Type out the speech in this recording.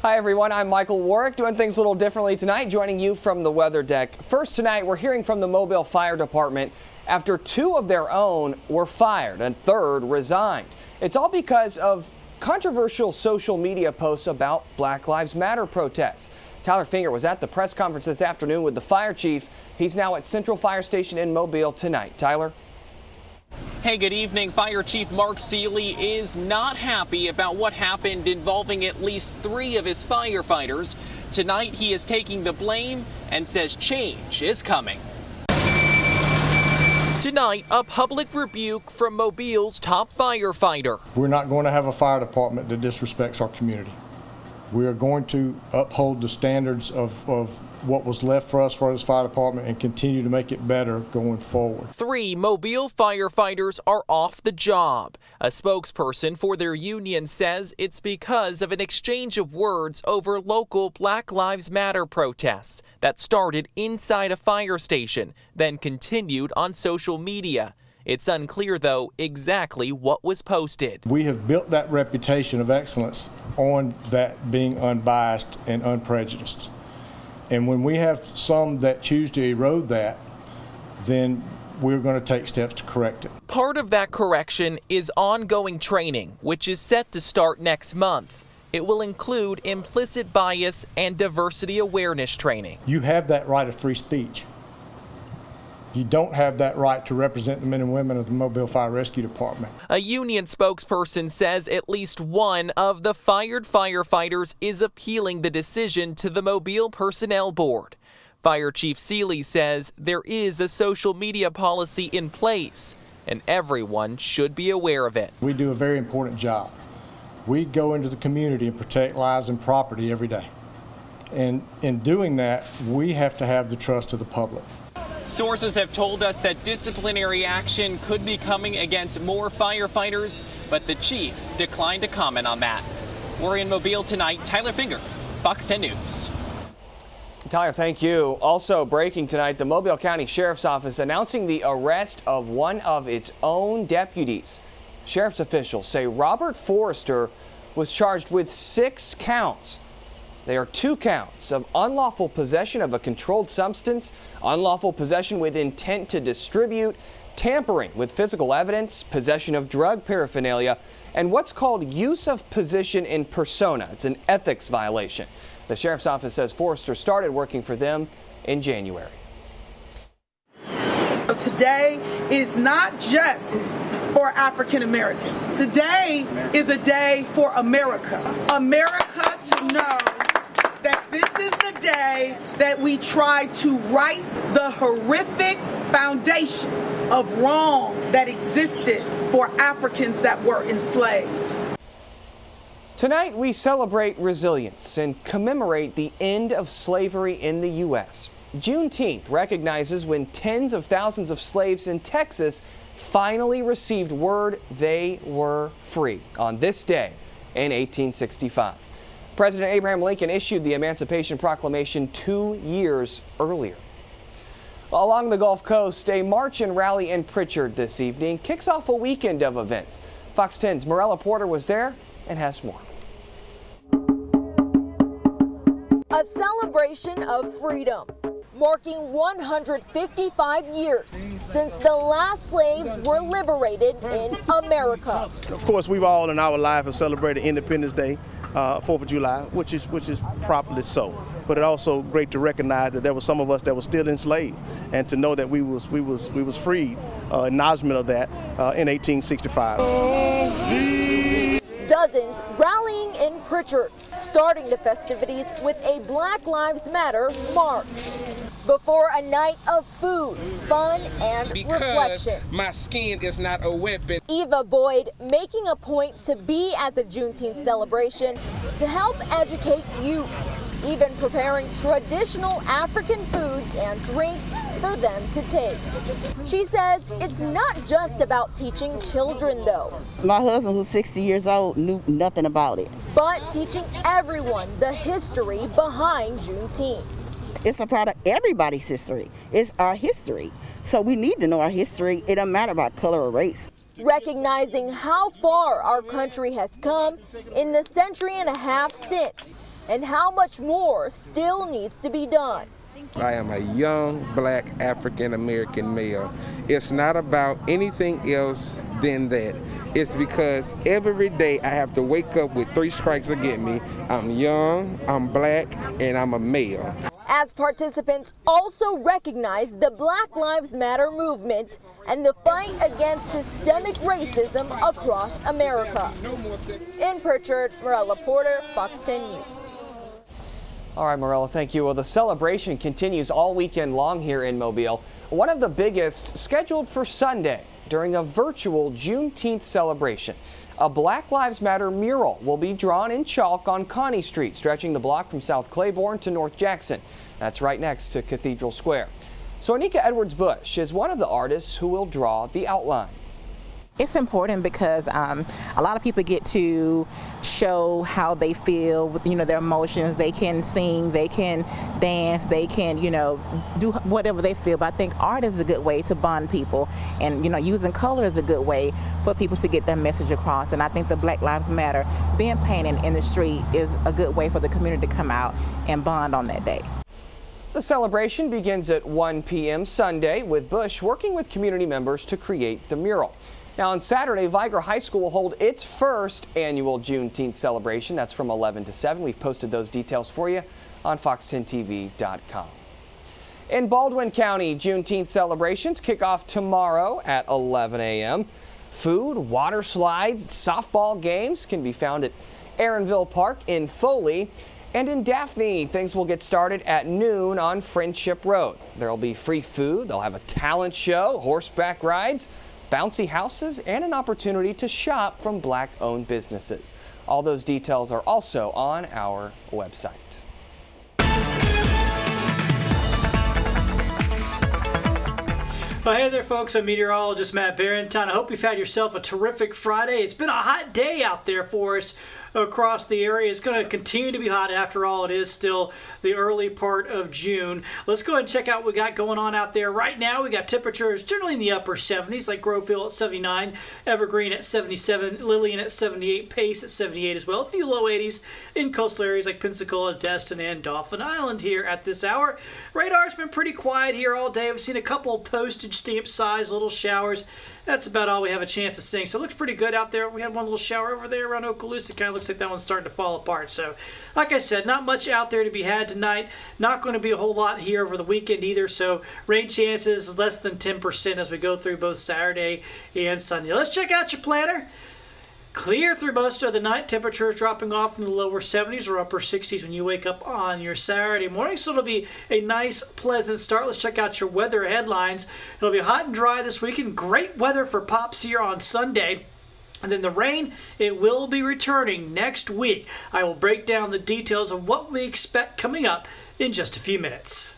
Hi everyone, I'm Michael Warrick, doing things a little differently tonight, joining you from the weather deck. First tonight, we're hearing from the Mobile Fire Department after 2 of their own were fired and 3rd resigned. It's all because of controversial social media posts about Black Lives Matter protests. Tyler Fingert was at the press conference this afternoon with the fire chief. He's now at Central Fire Station in Mobile tonight. Tyler? Hey, good evening. Fire Chief Mark Seeley is not happy about what happened involving at least 3 of his firefighters. Tonight, he is taking the blame and says change is coming. Tonight, a public rebuke from Mobile's top firefighter. We're not going to have a fire department that disrespects our community. We are going to uphold the standards of what was left for us for this fire department and continue to make it better going forward. 3 Mobile firefighters are off the job. A spokesperson for their union says it's because of an exchange of words over local Black Lives Matter protests that started inside a fire station, then continued on social media. It's unclear, though, exactly what was posted. We have built that reputation of excellence on that being unbiased and unprejudiced. And when we have some that choose to erode that, then we're going to take steps to correct it. Part of that correction is ongoing training, which is set to start next month. It will include implicit bias and diversity awareness training. You have that right of free speech. You don't have that right to represent the men and women of the Mobile Fire Rescue Department. A union spokesperson says at least 1 of the fired firefighters is appealing the decision to the Mobile Personnel Board. Fire Chief Seeley says there is a social media policy in place, and everyone should be aware of it. We do a very important job. We go into the community and protect lives and property every day. And in doing that, we have to have the trust of the public. Sources have told us that disciplinary action could be coming against more firefighters, but the chief declined to comment on that. We're in Mobile tonight. Tyler Fingert, Fox 10 News. Tyler, thank you. Also breaking tonight, the Mobile County Sheriff's Office announcing the arrest of one of its own deputies. Sheriff's officials say Robert Forrester was charged with 6 counts. There are 2 counts of unlawful possession of a controlled substance, unlawful possession with intent to distribute, tampering with physical evidence, possession of drug paraphernalia, and what's called use of position in persona. It's an ethics violation. The Sheriff's Office says Forrester started working for them in January. Today is not just for African Americans. Today is a day for America. America to know that this is the day that we try to right the horrific foundation of wrong that existed for Africans that were enslaved. Tonight we celebrate resilience and commemorate the end of slavery in the U.S. Juneteenth recognizes when tens of thousands of slaves in Texas finally received word they were free on this day in 1865. President Abraham Lincoln issued the Emancipation Proclamation 2 years earlier. Along the Gulf Coast, a march and rally in Prichard this evening kicks off a weekend of events. Fox 10's MURAL reporter was there and has more. A celebration of freedom, marking 155 years since the last slaves were liberated in America. Of course, we've all in our life have celebrated Independence Day, 4th of July, which is properly so. But it's also great to recognize that there were some of us that were still enslaved, and to know that we was freed, acknowledgement of that in 1865. Dozens rallying in Prichard, starting the festivities with a Black Lives Matter march. Before a night of food, fun, and reflection. My skin is not a weapon. Eva Boyd making a point to be at the Juneteenth celebration to help educate youth, even preparing traditional African foods and drink for them to taste. She says it's not just about teaching children, though. My husband, who's 60 years old, knew nothing about it. But teaching everyone the history behind Juneteenth. It's a part of everybody's history. It's our history. So we need to know our history. It doesn't matter about color or race. Recognizing how far our country has come in the century and a half since, and how much more still needs to be done. I am a young black African American male. It's not about anything else than that. It's because every day I have to wake up with 3 strikes against me. I'm young, I'm black, and I'm a male. As participants also recognize the Black Lives Matter movement and the fight against systemic racism across America. In Prichard, MURAL Porter, Fox 10 News. All right, Morella, thank you. Well, the celebration continues all weekend long here in Mobile. One of the biggest scheduled for Sunday during a virtual Juneteenth celebration. A Black Lives Matter mural will be drawn in chalk on CONTI Street, stretching the block from South Claiborne to North Jackson. That's right next to Cathedral Square. So Anika Edwards-Bush is one of the artists who will draw the outline. It's important because a lot of people get to show how they feel with, their emotions. They can sing, they can dance, they can, do whatever they feel. But I think art is a good way to bond people, and using color is a good way for people to get their message across. And I think the Black Lives Matter being painted in the street is a good way for the community to come out and bond on that day. The celebration begins at 1 p.m. Sunday, with Bush working with community members to create the mural. Now on Saturday, Viger High School will hold its first annual Juneteenth celebration. That's from 11 to 7. We've posted those details for you on FOX10TV.com. In Baldwin County, Juneteenth celebrations kick off tomorrow at 11 a.m. Food, water slides, softball games can be found at Aaronville Park in Foley. And in Daphne, things will get started at noon on Friendship Road. There will be free food, they'll have a talent show, horseback rides, bouncy houses, and an opportunity to shop from Black-owned businesses. All those details are also on our website. Well, hey there, folks. I'm meteorologist Matt Barrington. I hope you've had yourself a terrific Friday. It's been a hot day out there for us across the area. It's going to continue to be hot. After all, it is still the early part of June. Let's go ahead and check out what we got going on out there right now. We got temperatures generally in the upper 70s, like Groveville at 79, Evergreen at 77, Lillian at 78, Pace at 78 as well. A few low 80s in coastal areas like Pensacola, Destin, and Dauphin Island here at this hour. Radar's been pretty quiet here all day. We've seen a couple postage stamp size little showers. That's about all we have a chance to sing. So it looks pretty good out there. We had one little shower over there around Okaloosa. Kind of looks like that one's starting to fall apart. So, like I said, not much out there to be had tonight. Not going to be a whole lot here over the weekend either. So rain chances less than 10% as we go through both Saturday and Sunday. Let's check out your planner. Clear through most of the night. Temperatures dropping off in the lower 70s or upper 60s when you wake up on your Saturday morning. So it'll be a nice, pleasant start. Let's check out your weather headlines. It'll be hot and dry this weekend. Great weather for Pops here on Sunday. And then the rain, it will be returning next week. I will break down the details of what we expect coming up in just a few minutes.